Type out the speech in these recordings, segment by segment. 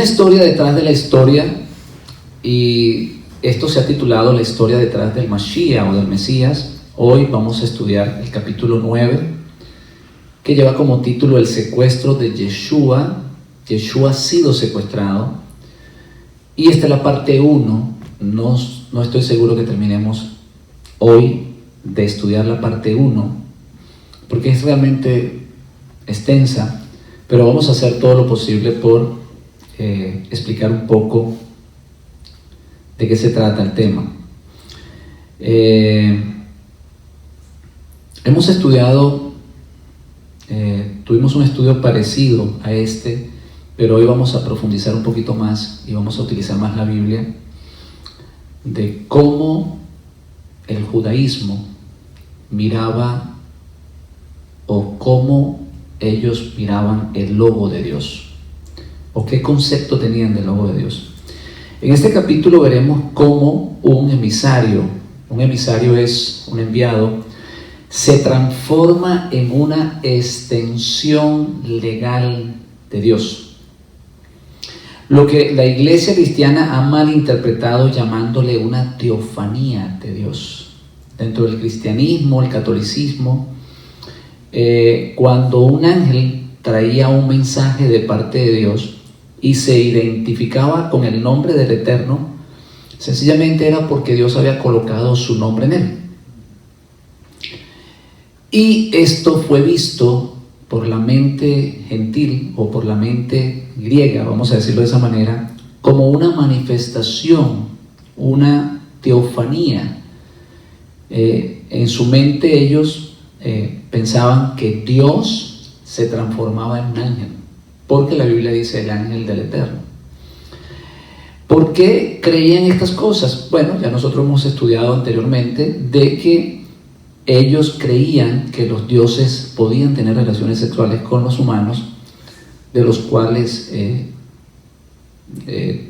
una historia detrás de la historia, y esto se ha titulado La historia detrás del Mashiach o del Mesías. Hoy vamos a estudiar el capítulo 9, que lleva como título El secuestro de Yeshua. Yeshua ha sido secuestrado. Y esta es la parte 1. No estoy seguro que terminemos hoy de estudiar la parte 1, porque es realmente extensa, pero vamos a hacer todo lo posible por explicar un poco de qué se trata el tema. Hemos estudiado, tuvimos un estudio parecido a este, pero hoy vamos a profundizar un poquito más y vamos a utilizar más la Biblia, de cómo el judaísmo miraba o cómo ellos miraban el logo de Dios, o qué concepto tenían del logo de Dios. En este capítulo veremos cómo un emisario es un enviado, se transforma en una extensión legal de Dios. Lo que la iglesia cristiana ha malinterpretado llamándole una teofanía de Dios. Dentro del cristianismo, el catolicismo, cuando un ángel traía un mensaje de parte de Dios y se identificaba con el nombre del Eterno, sencillamente era porque Dios había colocado su nombre en él. Y esto fue visto por la mente gentil o por la mente griega, vamos a decirlo de esa manera, como una manifestación, una teofanía. En su mente ellos pensaban que Dios se transformaba en un ángel, porque la Biblia dice el ángel del Eterno. ¿Por qué creían estas cosas? Bueno, ya nosotros hemos estudiado anteriormente de que ellos creían que los dioses podían tener relaciones sexuales con los humanos, de los cuales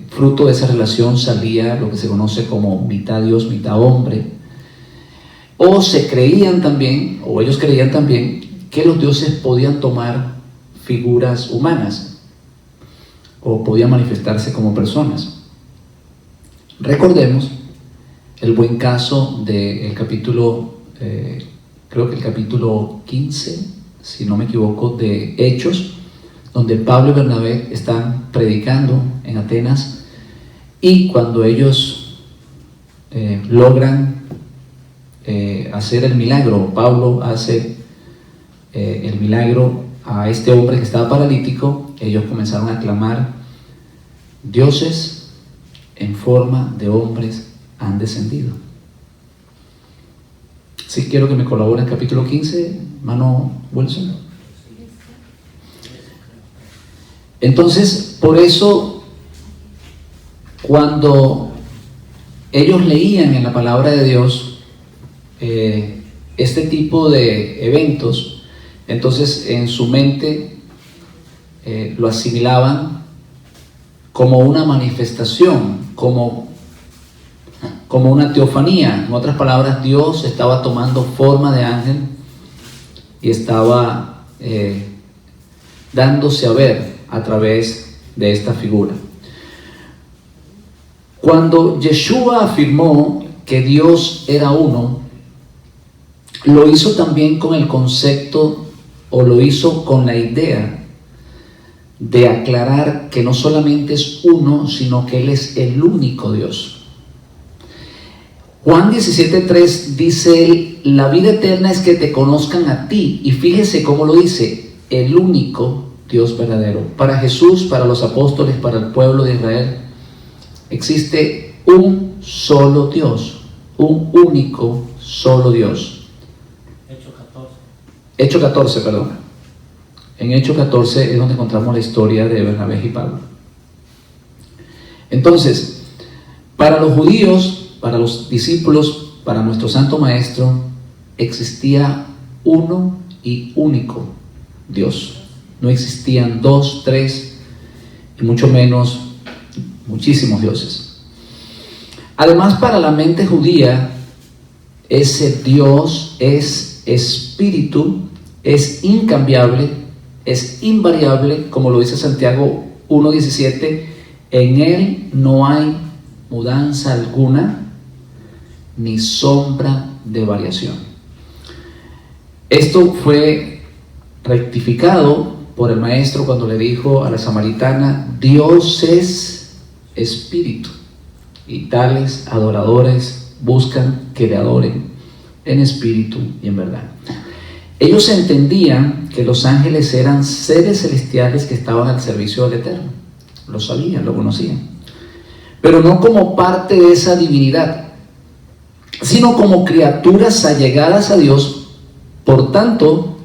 fruto de esa relación salía lo que se conoce como mitad Dios, mitad hombre. O se creían también, o ellos creían también, que los dioses podían tomar figuras humanas o podían manifestarse como personas. Recordemos el buen caso del capítulo, creo que el capítulo 15, si no me equivoco, de Hechos, donde Pablo y Bernabé están predicando en Atenas, y cuando ellos logran hacer el milagro, Pablo hace el milagro a este hombre que estaba paralítico, ellos comenzaron a clamar: dioses en forma de hombres han descendido. Sí, quiero que me colabore en el capítulo 15, hermano Wilson. Entonces, por eso, cuando ellos leían en la palabra de Dios este tipo de eventos, entonces en su mente lo asimilaban como una manifestación, como una teofanía. En otras palabras, Dios estaba tomando forma de ángel y estaba dándose a ver a través de esta figura. Cuando Yeshua afirmó que Dios era uno, lo hizo también con el concepto, o lo hizo con la idea de aclarar que no solamente es uno, sino que Él es el único Dios. Juan 17:3 dice: la vida eterna es que te conozcan a ti. Y fíjese cómo lo dice: el único Dios verdadero. Para Jesús, para los apóstoles, para el pueblo de Israel, existe un solo Dios, un único solo Dios. Hecho 14, perdón. En Hecho 14 es donde encontramos la historia de Bernabé y Pablo. Entonces, para los judíos, para los discípulos, para nuestro Santo Maestro, existía uno y único Dios. No existían dos, tres, y mucho menos muchísimos dioses. Además, para la mente judía, ese Dios es espíritu, es incambiable, es invariable, como lo dice Santiago 1:17, En Él no hay mudanza alguna, ni sombra de variación. Esto fue rectificado por el maestro cuando le dijo a la samaritana: Dios es espíritu, y tales adoradores buscan que le adoren en espíritu y en verdad. Ellos entendían que los ángeles eran seres celestiales que estaban al servicio del Eterno. Lo sabían, lo conocían. Pero no como parte de esa divinidad, sino como criaturas allegadas a Dios. Por tanto,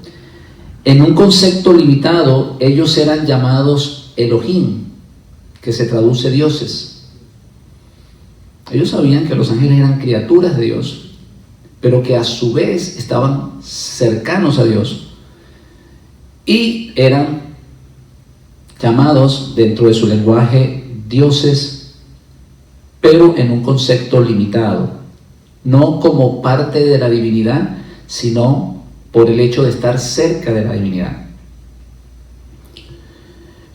en un concepto limitado, ellos eran llamados Elohim, que se traduce dioses. Ellos sabían que los ángeles eran criaturas de Dios, pero que a su vez estaban cercanos a Dios y eran llamados dentro de su lenguaje dioses, pero en un concepto limitado, no como parte de la divinidad, sino por el hecho de estar cerca de la divinidad.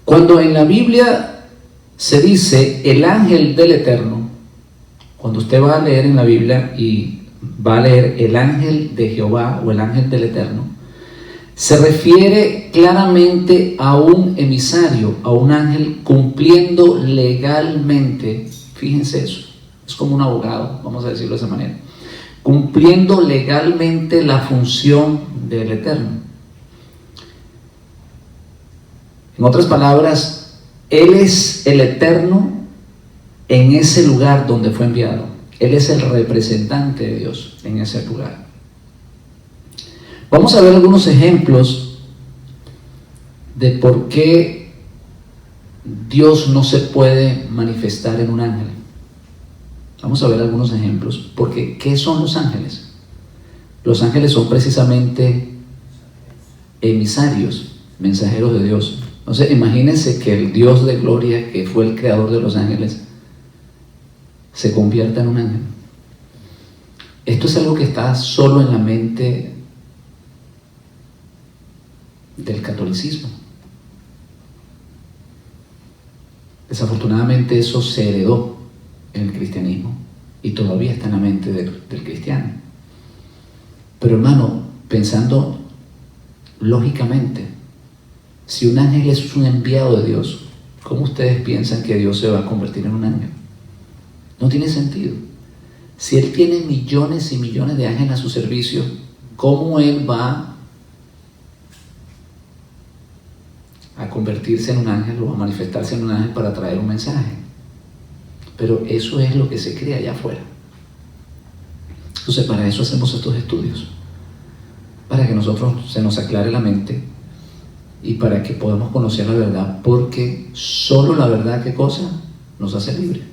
Cuando en la Biblia se dice el ángel del Eterno, cuando usted va a leer en la Biblia y va a leer el ángel de Jehová o el ángel del Eterno, se refiere claramente a un emisario, a un ángel cumpliendo legalmente, fíjense eso, es como un abogado, vamos a decirlo de esa manera, cumpliendo legalmente la función del Eterno. En otras palabras, Él es el Eterno en ese lugar donde fue enviado. Él es el representante de Dios en ese lugar. Vamos a ver algunos ejemplos de por qué Dios no se puede manifestar en un ángel. Vamos a ver algunos ejemplos, porque ¿qué son los ángeles? Los ángeles son precisamente emisarios, mensajeros de Dios. Entonces, imagínense que el Dios de gloria, que fue el creador de los ángeles, se convierta en un ángel. Esto es algo que está solo en la mente del catolicismo. Desafortunadamente eso se heredó en el cristianismo y todavía está en la mente del cristiano. Pero hermano, pensando lógicamente, si un ángel es un enviado de Dios, ¿cómo ustedes piensan que Dios se va a convertir en un ángel? No tiene sentido. Si Él tiene millones y millones de ángeles a su servicio, ¿cómo Él va a convertirse en un ángel o a manifestarse en un ángel para traer un mensaje? Pero eso es lo que se cree allá afuera. Entonces, para eso hacemos estos estudios, para que nosotros se nos aclare la mente y para que podamos conocer la verdad, porque solo la verdad, ¿qué cosa? Nos hace libres.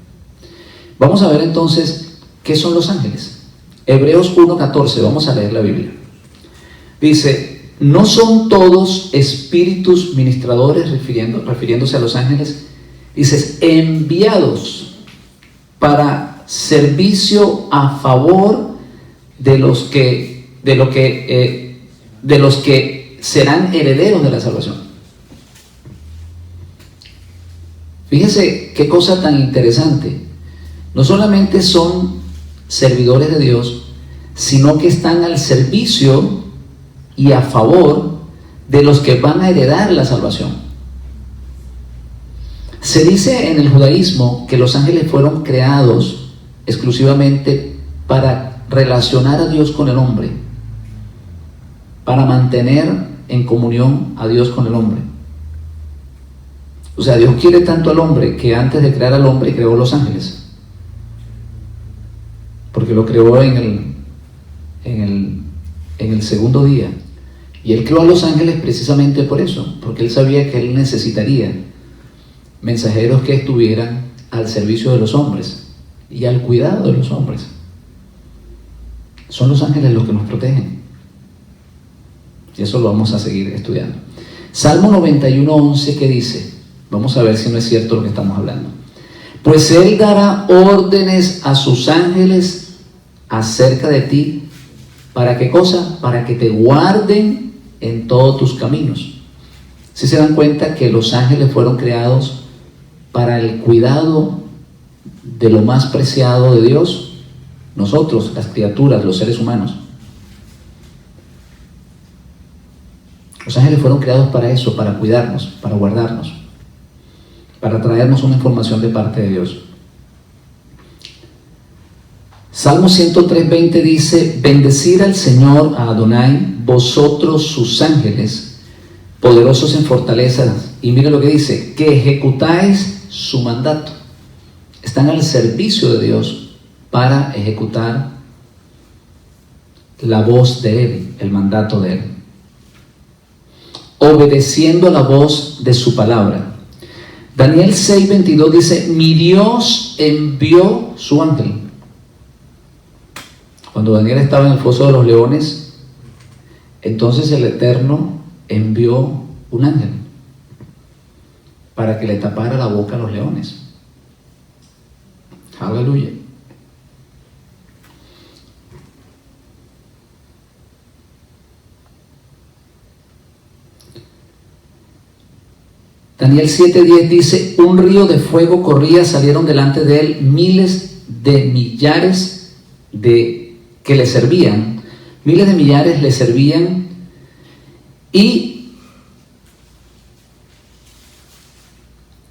Vamos a ver entonces qué son los ángeles. Hebreos 1:14, vamos a leer la Biblia. Dice: ¿no son todos espíritus ministradores, refiriéndose a los ángeles? Dice, enviados para servicio a favor de los que serán herederos de la salvación. Fíjense qué cosa tan interesante. No solamente son servidores de Dios, sino que están al servicio y a favor de los que van a heredar la salvación. Se dice en el judaísmo que los ángeles fueron creados exclusivamente para relacionar a Dios con el hombre, para mantener en comunión a Dios con el hombre. O sea, Dios quiere tanto al hombre que antes de crear al hombre creó los ángeles, porque lo creó en el segundo día. Y Él creó a los ángeles precisamente por eso, porque Él sabía que Él necesitaría mensajeros que estuvieran al servicio de los hombres y al cuidado de los hombres. Son los ángeles los que nos protegen. Y eso lo vamos a seguir estudiando. Salmo 91:11, ¿qué dice? Vamos a ver si no es cierto lo que estamos hablando. Pues Él dará órdenes a sus ángeles acerca de ti. ¿Para qué cosa? Para que te guarden en todos tus caminos. ¿Sí se dan cuenta que los ángeles fueron creados para el cuidado de lo más preciado de Dios? Nosotros, las criaturas, los seres humanos. Los ángeles fueron creados para eso, para cuidarnos, para guardarnos, para traernos una información de parte de Dios. Salmo 103:20 dice: bendecid al Señor, a Adonai, vosotros sus ángeles, poderosos en fortalezas. Y mire lo que dice: que ejecutáis su mandato. Están al servicio de Dios para ejecutar la voz de Él, el mandato de Él, obedeciendo la voz de su palabra. Daniel 6:22 dice: mi Dios envió su ángel. Cuando Daniel estaba en el foso de los leones, entonces el Eterno envió un ángel para que le tapara la boca a los leones. Aleluya. Daniel 7:10 dice: un río de fuego corría, salieron delante de él miles de millares que le servían. Miles de millares le servían y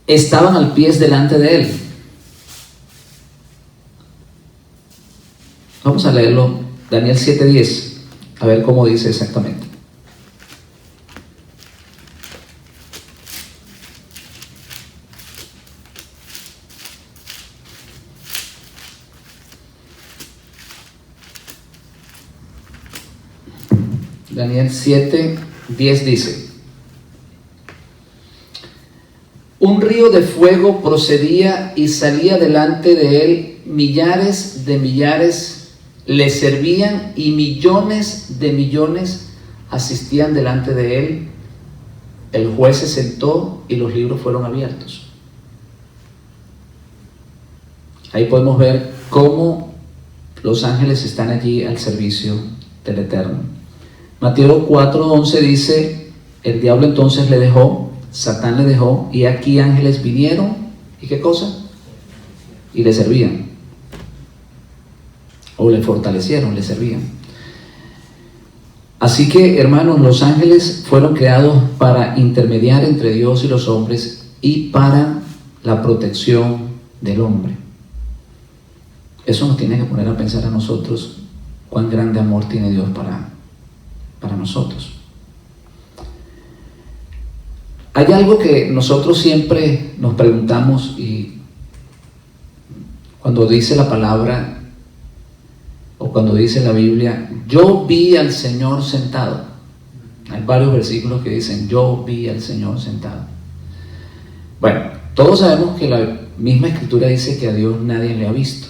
estaban al pie delante de él. Vamos a leerlo, Daniel 7:10, a ver cómo dice exactamente. Daniel 7:10 dice: un río de fuego procedía y salía delante de él, millares de millares le servían y millones de millones asistían delante de él. El juez se sentó y los libros fueron abiertos. Ahí podemos ver cómo los ángeles están allí al servicio del Eterno. Mateo 4:11 dice: el diablo entonces le dejó, Satán le dejó, y aquí ángeles vinieron, ¿y qué cosa? Y le servían, o le fortalecieron, le servían. Así que, hermanos, los ángeles fueron creados para intermediar entre Dios y los hombres y para la protección del hombre. Eso nos tiene que poner a pensar a nosotros cuán grande amor tiene Dios para nosotros. Hay algo que nosotros siempre nos preguntamos, y cuando dice la palabra o cuando dice la Biblia: yo vi al Señor sentado. Hay varios versículos que dicen: yo vi al Señor sentado. Bueno, todos sabemos que la misma Escritura dice que a Dios nadie le ha visto.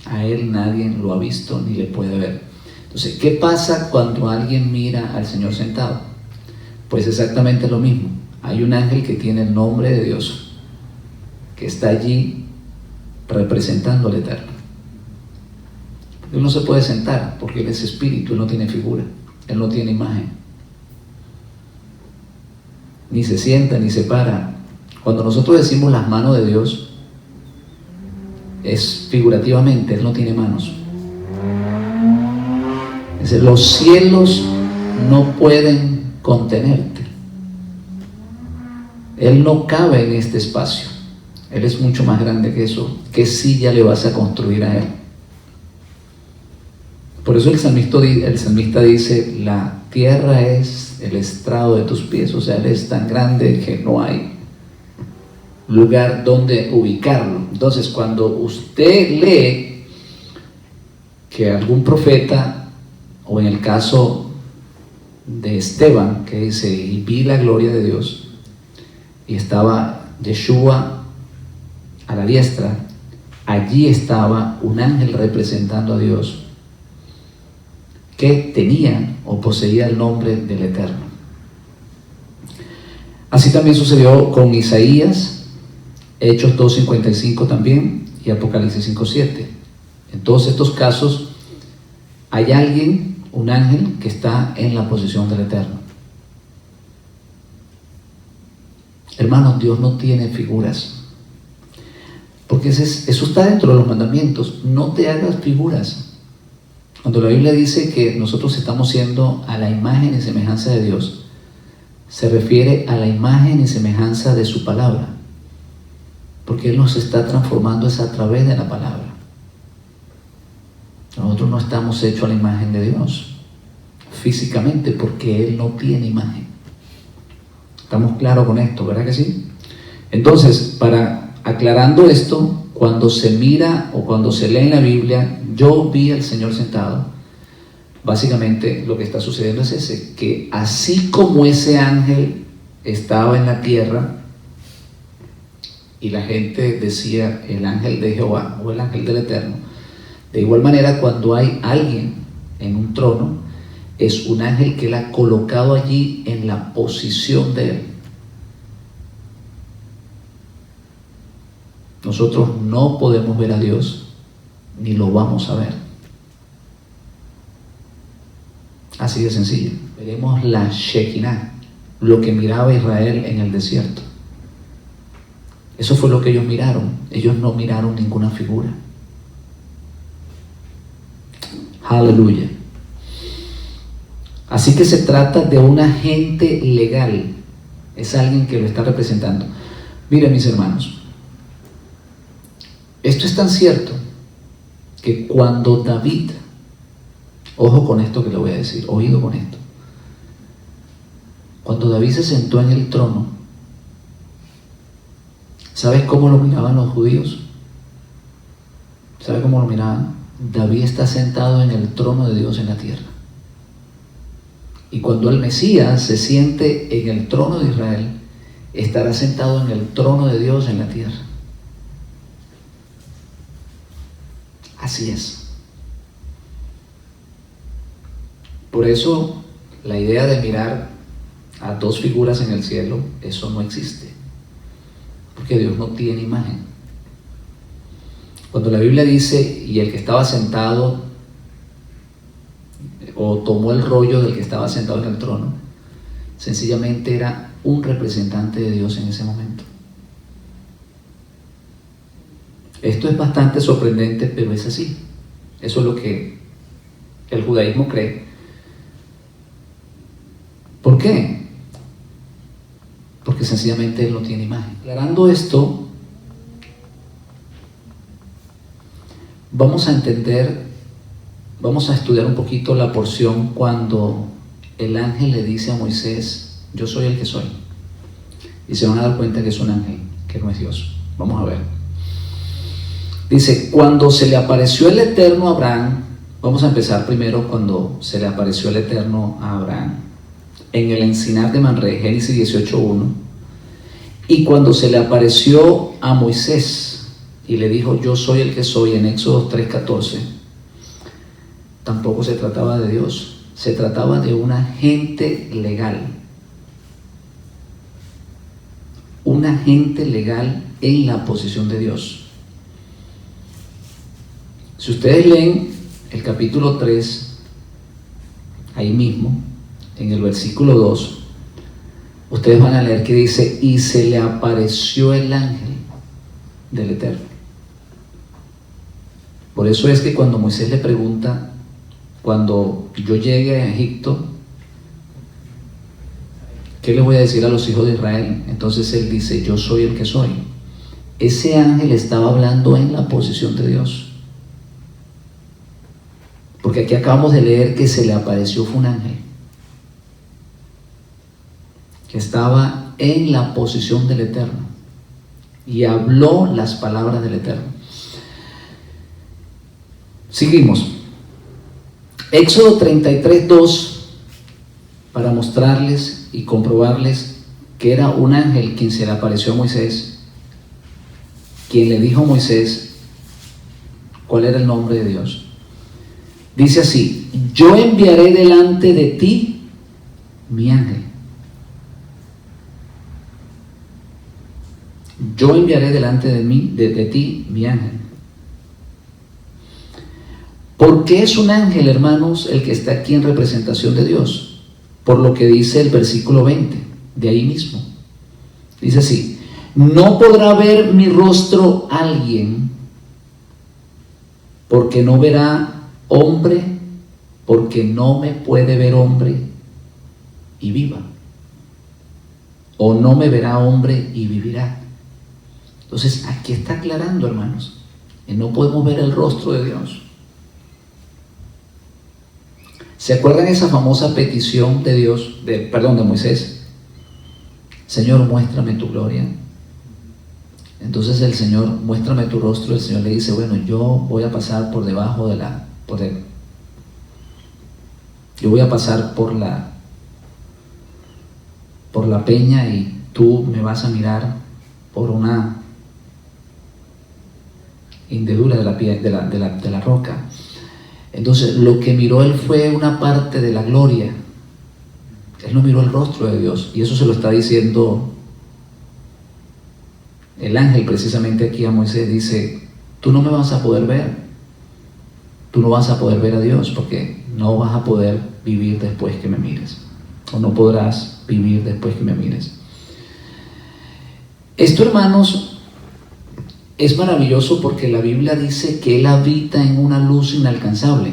A Él nadie lo ha visto ni le puede ver. Entonces, ¿qué pasa cuando alguien mira al Señor sentado? Pues exactamente lo mismo. Hay un ángel que tiene el nombre de Dios, que está allí representando al Eterno. Él no se puede sentar porque Él es espíritu, Él no tiene figura, Él no tiene imagen. Ni se sienta, ni se para. Cuando nosotros decimos las manos de Dios, es figurativamente, Él no tiene manos. Es decir, los cielos no pueden contenerte. Él no cabe en este espacio. Él es mucho más grande que eso. ¿Qué silla le vas a construir a Él? Por eso el salmista dice: la tierra es el estrado de tus pies. O sea, Él es tan grande que no hay lugar donde ubicarlo. Entonces, cuando usted lee que algún profeta, o en el caso de Esteban, que dice: y vi la gloria de Dios, y estaba Yeshua a la diestra, allí estaba un ángel representando a Dios, que tenía o poseía el nombre del Eterno. Así también sucedió con Isaías, Hechos 2:55 también, y Apocalipsis 5:7. En todos estos casos hay alguien, un ángel, que está en la posición del Eterno. Hermanos, Dios no tiene figuras. Porque eso está dentro de los mandamientos. No te hagas figuras. Cuando la Biblia dice que nosotros estamos siendo a la imagen y semejanza de Dios, se refiere a la imagen y semejanza de su palabra. Porque Él nos está transformando a través de la palabra. Nosotros no estamos hechos a la imagen de Dios físicamente, porque Él no tiene imagen. Estamos claros con esto, ¿verdad que sí? Entonces, aclarando esto, cuando se mira o cuando se lee en la Biblia, yo vi al Señor sentado, básicamente lo que está sucediendo es ese, que así como ese ángel estaba en la tierra y la gente decía el ángel de Jehová o el ángel del Eterno, de igual manera cuando hay alguien en un trono, es un ángel que Él ha colocado allí en la posición de Él. Nosotros no podemos ver a Dios, ni lo vamos a ver. Así de sencillo. Veremos la Shekinah, lo que miraba Israel en el desierto. Eso fue lo que ellos miraron. Ellos no miraron ninguna figura. Aleluya. Así que se trata de un agente legal. Es alguien que lo está representando. Miren, mis hermanos, esto es tan cierto que cuando David, ojo con esto que le voy a decir, oído con esto, cuando David se sentó en el trono, ¿sabes cómo lo miraban los judíos? ¿Sabes cómo lo miraban? David está sentado en el trono de Dios en la tierra. Y cuando el Mesías se siente en el trono de Israel, estará sentado en el trono de Dios en la tierra. Así es. Por eso la idea de mirar a dos figuras en el cielo, eso no existe. Porque Dios no tiene imagen. Cuando la Biblia dice, y el que estaba sentado, o tomó el rollo del que estaba sentado en el trono, sencillamente era un representante de Dios en ese momento. Esto es bastante sorprendente, pero es así. Eso es lo que el judaísmo cree. ¿Por qué? Porque sencillamente Él no tiene imagen. Aclarando esto, vamos a entender, vamos a estudiar un poquito la porción cuando el ángel le dice a Moisés, yo soy el que soy. Y se van a dar cuenta que es un ángel, que no es Dios. Vamos a ver. Dice, cuando se le apareció el Eterno a Abraham, vamos a empezar primero cuando se le apareció el Eterno a Abraham, en el encinar de Manré, Génesis 18:1, y cuando se le apareció a Moisés y le dijo, yo soy el que soy, en Éxodo 3:14, tampoco se trataba de Dios, se trataba de un agente legal. Un agente legal en la posición de Dios. Si ustedes leen el capítulo 3, ahí mismo, en el versículo 2, ustedes van a leer que dice, y se le apareció el ángel del Eterno. Por eso es que cuando Moisés le pregunta, cuando yo llegue a Egipto, ¿qué le voy a decir a los hijos de Israel? Entonces él dice, yo soy el que soy. Ese ángel estaba hablando en la posición de Dios. Porque aquí acabamos de leer que se le apareció fue un ángel que estaba en la posición del Eterno y habló las palabras del Eterno. Seguimos. Éxodo 33:2, para mostrarles y comprobarles que era un ángel quien se le apareció a Moisés, quien le dijo a Moisés cuál era el nombre de Dios. Dice así, yo enviaré delante de ti mi ángel. Yo enviaré delante de ti mi ángel. ¿Por qué es un ángel, hermanos, el que está aquí en representación de Dios? Por lo que dice el versículo 20, de ahí mismo. Dice así: no podrá ver mi rostro alguien, porque no verá hombre, porque no me puede ver hombre y viva. O no me verá hombre y vivirá. Entonces aquí está aclarando, hermanos, que no podemos ver el rostro de Dios. ¿Se acuerdan esa famosa petición de Dios, de Moisés? Señor, muéstrame tu gloria. Entonces el Señor, muéstrame tu rostro. El Señor le dice: bueno, yo voy a pasar por debajo de yo voy a pasar por la peña y tú me vas a mirar por una hendidura de la roca. Entonces lo que miró él fue una parte de la gloria. Él no miró el rostro de Dios, y eso se lo está diciendo el ángel precisamente aquí a Moisés. Dice: tú no me vas a poder ver, tú no vas a poder ver a Dios, porque no vas a poder vivir después que me mires, o no podrás vivir después que me mires. Esto, hermanos, es maravilloso, porque la Biblia dice que Él habita en una luz inalcanzable.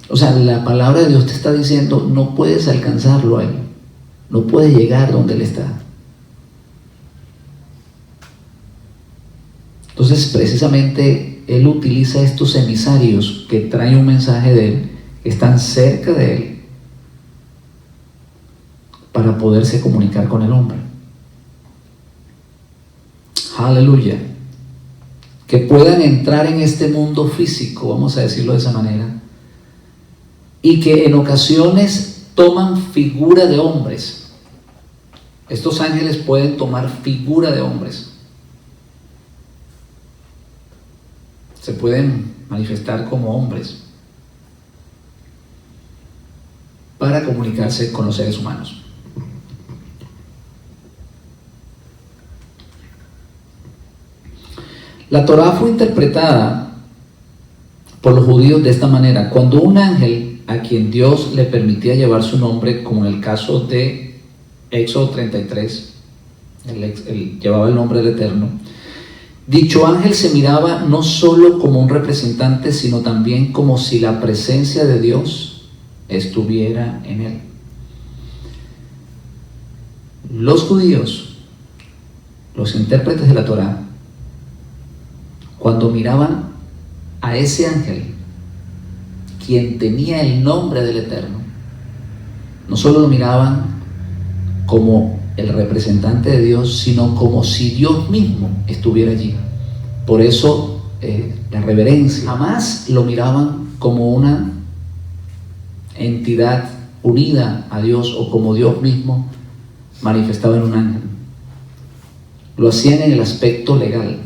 O sea, la palabra de Dios te está diciendo: no puedes alcanzarlo a Él, no puedes llegar donde Él está. Entonces, precisamente, Él utiliza estos emisarios que traen un mensaje de Él, que están cerca de Él, para poderse comunicar con el hombre. Aleluya. Que puedan entrar en este mundo físico, vamos a decirlo de esa manera, y que en ocasiones toman figura de hombres. Estos ángeles pueden tomar figura de hombres. Se pueden manifestar como hombres para comunicarse con los seres humanos. La Torá fue interpretada por los judíos de esta manera: cuando un ángel a quien Dios le permitía llevar su nombre, como en el caso de Éxodo 33, él llevaba el nombre del Eterno, dicho ángel se miraba no solo como un representante, sino también como si la presencia de Dios estuviera en él. Los judíos, los intérpretes de la Torá, cuando miraban a ese ángel, quien tenía el nombre del Eterno, no solo lo miraban como el representante de Dios, sino como si Dios mismo estuviera allí. Por eso la reverencia. Jamás lo miraban como una entidad unida a Dios, o como Dios mismo manifestado en un ángel. Lo hacían en el aspecto legal.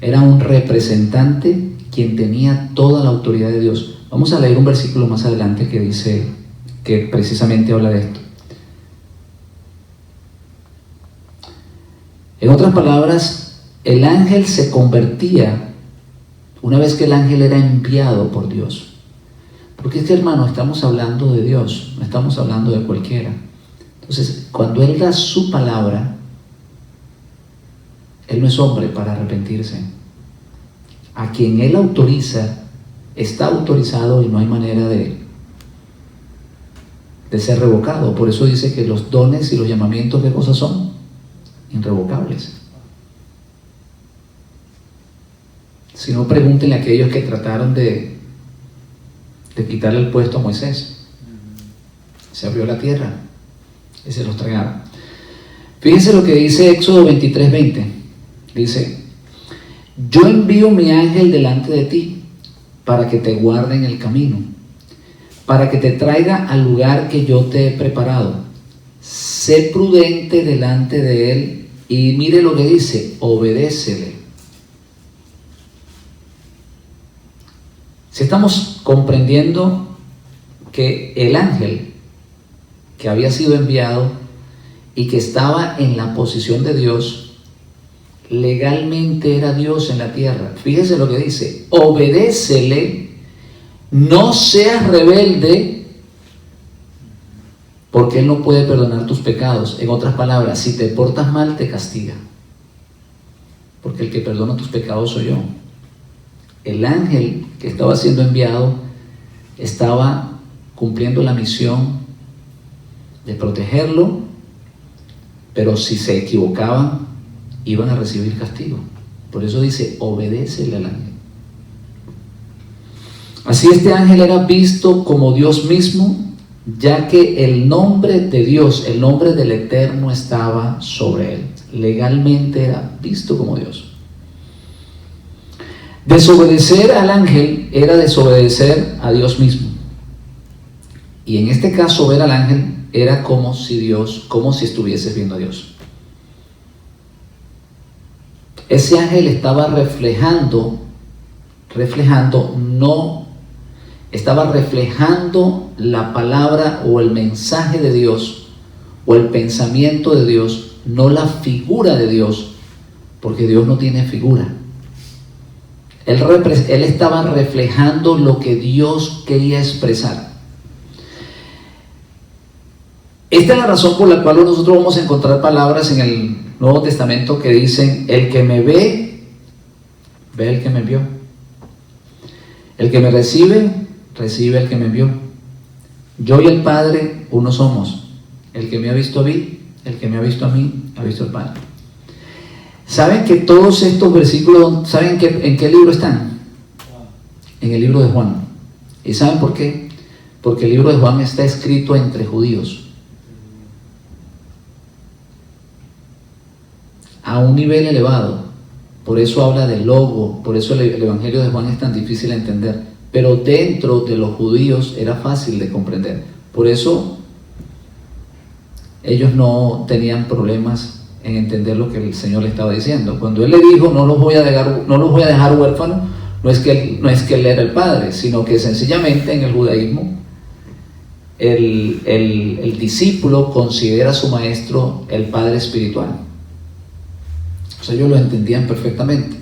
Era un representante quien tenía toda la autoridad de Dios. Vamos a leer un versículo más adelante que dice, que precisamente habla de esto. En otras palabras, el ángel se convertía una vez que el ángel era enviado por Dios. Porque hermano, estamos hablando de Dios, no estamos hablando de cualquiera. Entonces, cuando Él da su palabra, Él no es hombre para arrepentirse. A quien Él autoriza, está autorizado y no hay manera de ser revocado. Por eso dice que los dones y los llamamientos, ¿qué cosas son? Irrevocables. Si no, pregúntenle a aquellos que trataron de quitarle el puesto a Moisés. Se abrió la tierra y se los tragaron. Fíjense lo que dice Éxodo 23:20. Dice: yo envío mi ángel delante de ti para que te guarde en el camino, para que te traiga al lugar que yo te he preparado. Sé prudente delante de él. Y mire lo que dice: obedécele. Si estamos comprendiendo que el ángel que había sido enviado y que estaba en la posición de Dios, legalmente era Dios en la tierra. Fíjese lo que dice: obedécele, no seas rebelde, porque Él no puede perdonar tus pecados. En otras palabras, si te portas mal, te castiga, porque el que perdona tus pecados soy yo. El ángel que estaba siendo enviado estaba cumpliendo la misión de protegerlo, pero si se equivocaban, iban a recibir castigo. Por eso dice, obedécele al ángel. Así este ángel era visto como Dios mismo, ya que el nombre de Dios, el nombre del Eterno estaba sobre él. Legalmente era visto como Dios. Desobedecer al ángel era desobedecer a Dios mismo. Y en este caso, ver al ángel era como si estuvieses viendo a Dios. Ese ángel estaba reflejando la palabra o el mensaje de Dios o el pensamiento de Dios, no la figura de Dios, porque Dios no tiene figura. Él estaba reflejando lo que Dios quería expresar. Esta es la razón por la cual nosotros vamos a encontrar palabras en el Nuevo Testamento que dicen: el que me ve, ve al que me vio. El que me recibe, recibe al que me envió. Yo y el Padre uno somos. El que me ha visto a mí, el que me ha visto a mí, ha visto al Padre. ¿Saben que todos estos versículos, saben en qué libro están? En el libro de Juan. ¿Y saben por qué? Porque el libro de Juan está escrito entre judíos, a un nivel elevado. Por eso habla del logo, por eso el Evangelio de Juan es tan difícil de entender. Pero dentro de los judíos era fácil de comprender. Por eso ellos no tenían problemas en entender lo que el Señor le estaba diciendo. Cuando Él le dijo: no los voy a dejar huérfanos, no es que Él era el Padre, sino que sencillamente en el judaísmo el discípulo considera a su maestro el Padre espiritual. O sea, ellos lo entendían perfectamente.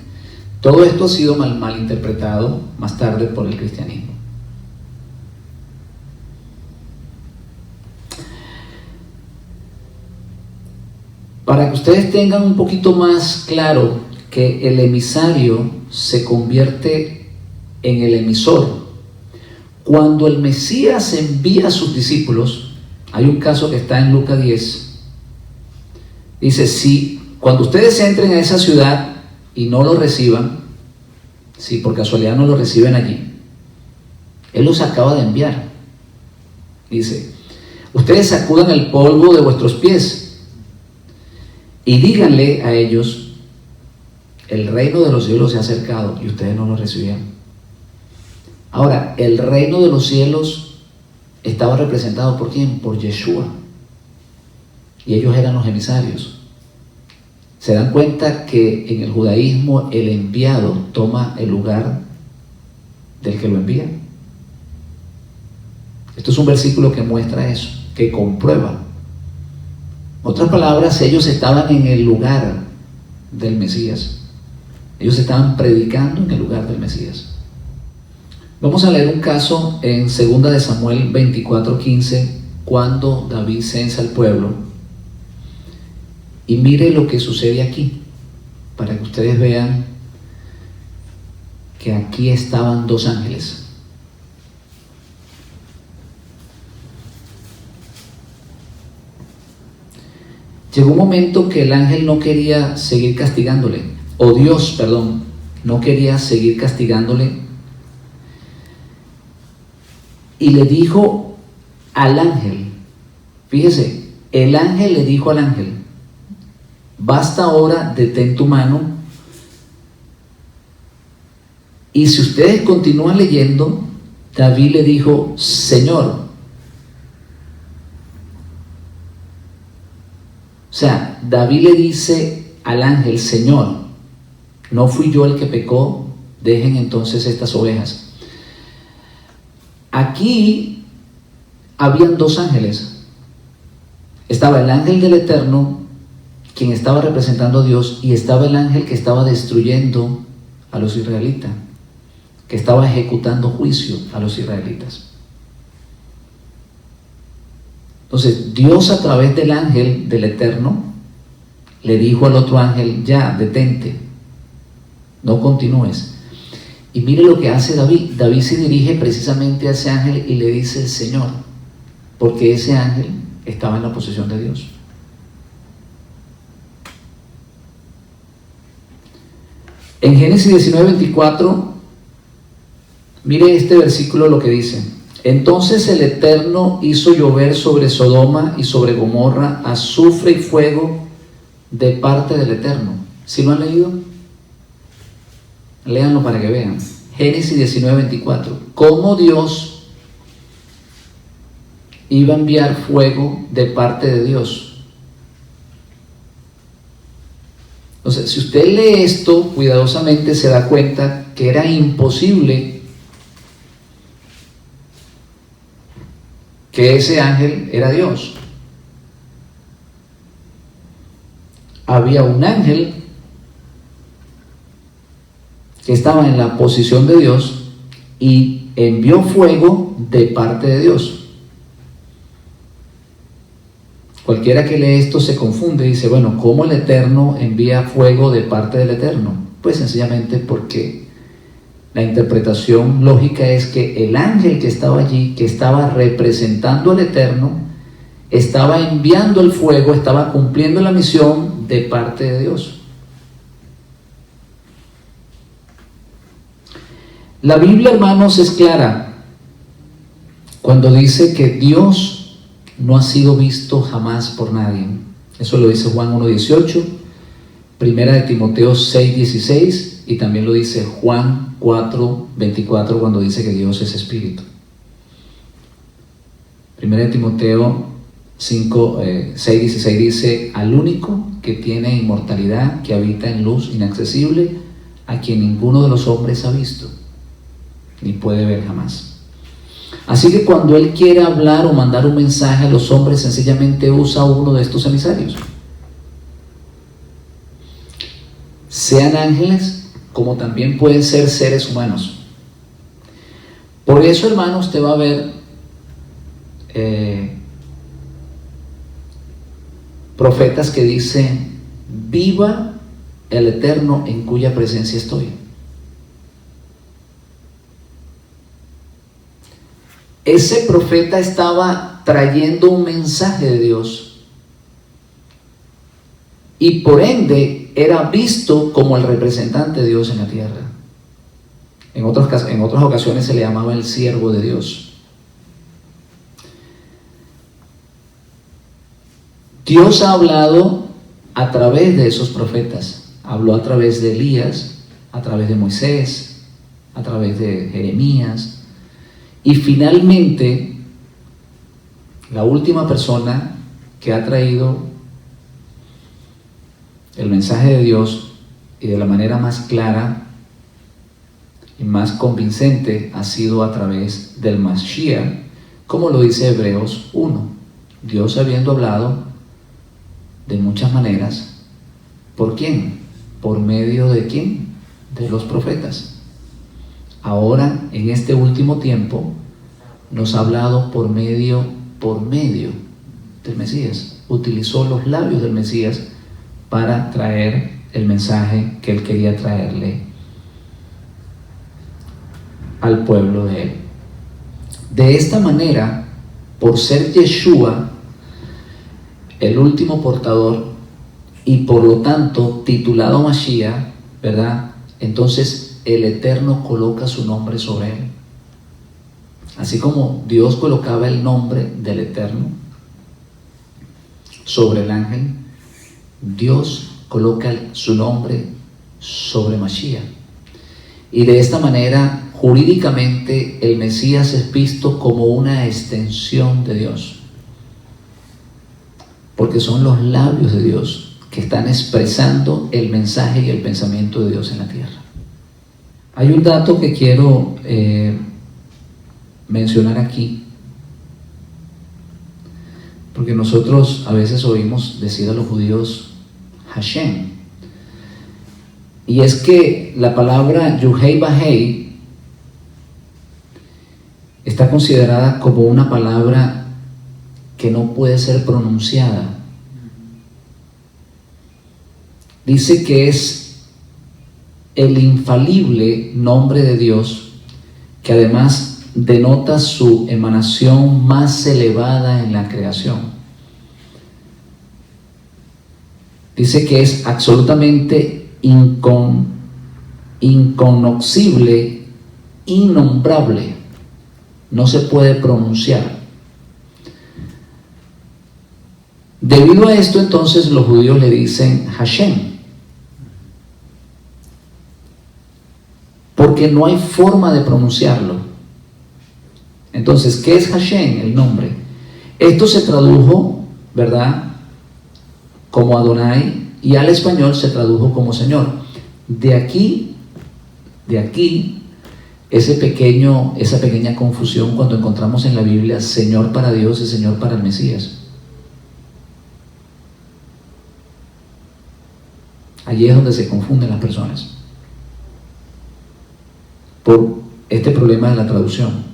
Todo esto ha sido mal interpretado más tarde por el cristianismo. Para que ustedes tengan un poquito más claro que el emisario se convierte en el emisor. Cuando el Mesías envía a sus discípulos, hay un caso que está en Lucas 10. Dice: si cuando ustedes entren a esa ciudad y no lo reciban, si por casualidad no lo reciben allí, Él los acaba de enviar. Dice: ustedes sacudan el polvo de vuestros pies y díganle a ellos: el reino de los cielos se ha acercado, y ustedes no lo recibieron. Ahora, el reino de los cielos estaba representado ¿por quién? Por Yeshua. Y ellos eran los emisarios. ¿Se dan cuenta que en el judaísmo el enviado toma el lugar del que lo envía? Esto es un versículo que muestra eso, que comprueba. En otras palabras, ellos estaban en el lugar del Mesías. Ellos estaban predicando en el lugar del Mesías. Vamos a leer un caso en 2 de Samuel 24:15, cuando David censa al pueblo. Y mire lo que sucede aquí, para que ustedes vean que aquí estaban dos ángeles. Llegó un momento que el ángel no quería seguir castigándole, o Dios, perdón, no quería seguir castigándole, y le dijo al ángel, fíjese, el ángel le dijo al ángel: basta ahora, detén tu mano. Y si ustedes continúan leyendo, David le dijo: Señor. O sea, David le dice al ángel: Señor, no fui yo el que pecó, dejen entonces estas ovejas. Aquí habían dos ángeles. Estaba el ángel del Eterno, quien estaba representando a Dios, y estaba el ángel que estaba destruyendo a los israelitas, que estaba ejecutando juicio a los israelitas. Entonces, Dios a través del ángel del Eterno le dijo al otro ángel: ya, detente, no continúes. Y mire lo que hace David. David se dirige precisamente a ese ángel y le dice: el Señor, porque ese ángel estaba en la posesión de Dios. En Génesis 19:24, mire este versículo lo que dice: entonces el Eterno hizo llover sobre Sodoma y sobre Gomorra azufre y fuego de parte del Eterno. ¿Sí lo han leído? Léanlo para que vean. Génesis 19:24. Cómo Dios iba a enviar fuego de parte de Dios. Entonces, si usted lee esto cuidadosamente, se da cuenta que era imposible que ese ángel era Dios. Había un ángel que estaba en la posición de Dios y envió fuego de parte de Dios. Cualquiera que lee esto se confunde y dice: bueno, ¿cómo el Eterno envía fuego de parte del Eterno? Pues sencillamente porque la interpretación lógica es que el ángel que estaba allí, que estaba representando al Eterno, estaba enviando el fuego, estaba cumpliendo la misión de parte de Dios. La Biblia, hermanos, es clara cuando dice que Dios no ha sido visto jamás por nadie. Eso lo dice Juan 1:18, Primera de Timoteo 6:16, y también lo dice Juan 4:24 cuando dice que Dios es espíritu. Primera de Timoteo 6:16 dice: al único que tiene inmortalidad, que habita en luz inaccesible, a quien ninguno de los hombres ha visto ni puede ver jamás. Así que cuando Él quiere hablar o mandar un mensaje a los hombres, sencillamente usa uno de estos emisarios. Sean ángeles, como también pueden ser seres humanos. Por eso, hermano, usted va a ver profetas que dicen: viva el Eterno en cuya presencia estoy. Ese profeta estaba trayendo un mensaje de Dios y por ende era visto como el representante de Dios en la tierra. En otras ocasiones se le llamaba el siervo de Dios. Dios ha hablado a través de esos profetas. Habló a través de Elías, a través de Moisés, a través de Jeremías. Y finalmente, la última persona que ha traído el mensaje de Dios y de la manera más clara y más convincente ha sido a través del Mashiach, como lo dice Hebreos 1. Dios habiendo hablado de muchas maneras, ¿por quién? ¿Por medio de quién? De los profetas. Ahora, en este último tiempo, nos ha hablado por medio del Mesías. Utilizó los labios del Mesías para traer el mensaje que Él quería traerle al pueblo de Él. De esta manera, por ser Yeshua el último portador y por lo tanto titulado Mashiach, ¿verdad? Entonces el Eterno coloca su nombre sobre él. Así como Dios colocaba el nombre del Eterno sobre el ángel, Dios coloca su nombre sobre Mashiach. Y de esta manera, jurídicamente, el Mesías es visto como una extensión de Dios, porque son los labios de Dios que están expresando el mensaje y el pensamiento de Dios en la tierra. Hay un dato que quiero mencionar aquí, porque nosotros a veces oímos decir a los judíos Hashem, y es que la palabra Yuhei Bahei está considerada como una palabra que no puede ser pronunciada. Dice que es el infalible nombre de Dios, que además denota su emanación más elevada en la creación. Dice que es absolutamente inconocible, innombrable, no se puede pronunciar. Debido a esto, entonces, los judíos le dicen Hashem, porque no hay forma de pronunciarlo. Entonces, ¿qué es Hashem? El nombre. Esto se tradujo, ¿verdad?, como Adonai, y al español se tradujo como Señor. De aquí, esa pequeña confusión cuando encontramos en la Biblia Señor para Dios y Señor para el Mesías. Allí es donde se confunden las personas por este problema de la traducción.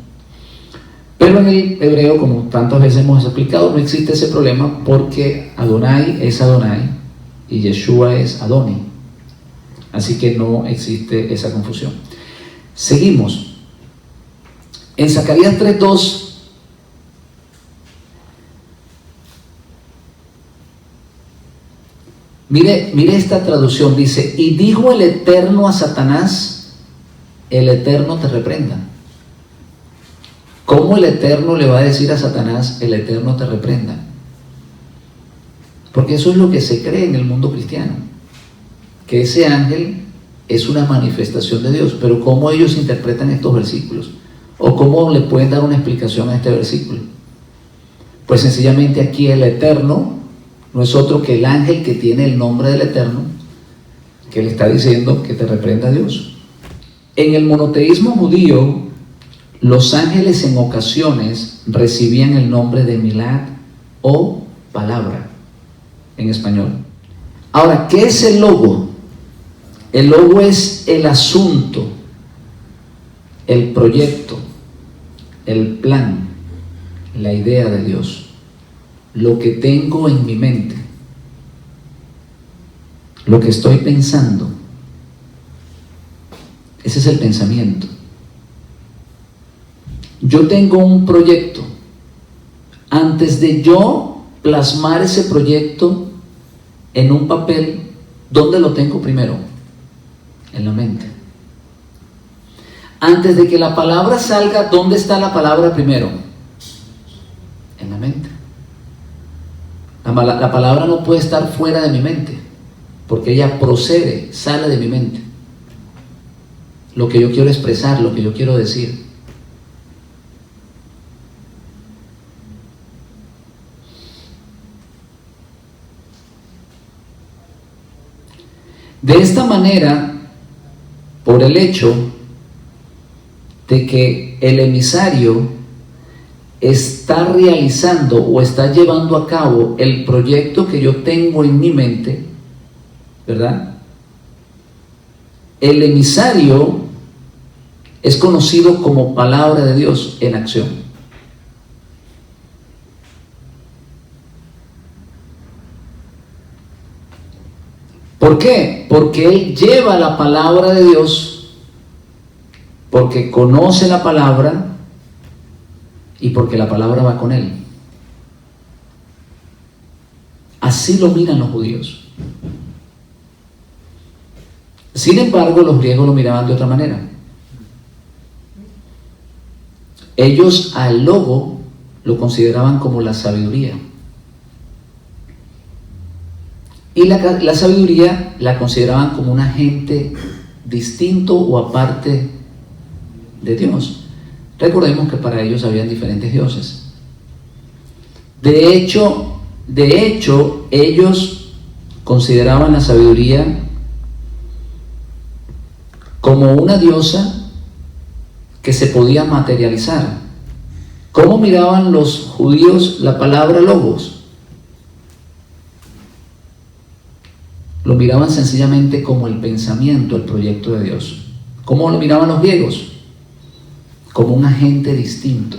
Pero en el hebreo, como tantas veces hemos explicado, no existe ese problema, porque Adonai es Adonai y Yeshua es Adoni. Así que no existe esa confusión. Seguimos. En Zacarías 3:2 mire esta traducción, dice: y dijo el Eterno a Satanás, el Eterno te reprenda. ¿Cómo el Eterno le va a decir a Satanás, el Eterno te reprenda? Porque eso es lo que se cree en el mundo cristiano, que ese ángel es una manifestación de Dios. Pero ¿cómo ellos interpretan estos versículos? ¿O cómo le pueden dar una explicación a este versículo? Pues sencillamente aquí el Eterno no es otro que el ángel que tiene el nombre del Eterno, que le está diciendo que te reprenda Dios. En el monoteísmo judío, los ángeles en ocasiones recibían el nombre de Milad o palabra en español. Ahora, ¿qué es el logo? El logo es el asunto, el proyecto, el plan, la idea de Dios, lo que tengo en mi mente, lo que estoy pensando. Ese es el pensamiento. Yo tengo un proyecto. Antes de yo plasmar ese proyecto en un papel, ¿dónde lo tengo primero? En la mente. Antes de que la palabra salga, ¿dónde está la palabra primero? En la mente. La palabra no puede estar fuera de mi mente, porque ella procede, sale de mi mente. Lo que yo quiero expresar, lo que yo quiero decir. De esta manera, por el hecho de que el emisario está realizando o está llevando a cabo el proyecto que yo tengo en mi mente, ¿verdad? El emisario es conocido como palabra de Dios en acción. ¿Por qué? Porque él lleva la palabra de Dios, porque conoce la palabra y porque la palabra va con él. Así lo miran los judíos. Sin embargo, los griegos lo miraban de otra manera. Ellos al logo lo consideraban como la sabiduría. Y la sabiduría la consideraban como un agente distinto o aparte de Dios. Recordemos que para ellos habían diferentes dioses. De hecho, ellos consideraban la sabiduría como una diosa que se podía materializar. ¿Cómo miraban los judíos la palabra logos? Lo miraban sencillamente como el pensamiento, el proyecto de Dios. ¿Cómo lo miraban los griegos? Como un agente distinto.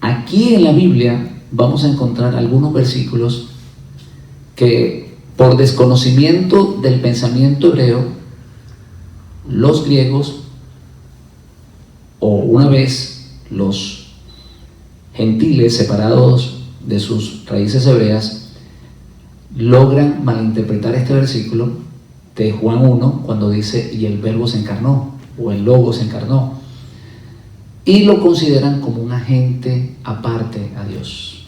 Aquí en la Biblia vamos a encontrar algunos versículos que por desconocimiento del pensamiento hebreo, los griegos, o una vez los gentiles separados de sus raíces hebreas, logran malinterpretar este versículo de Juan 1 cuando dice y el verbo se encarnó, o el logo se encarnó, y lo consideran como un agente aparte a Dios.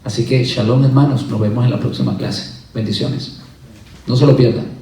Así que shalom, hermanos, nos vemos en la próxima clase. Bendiciones, no se lo pierdan.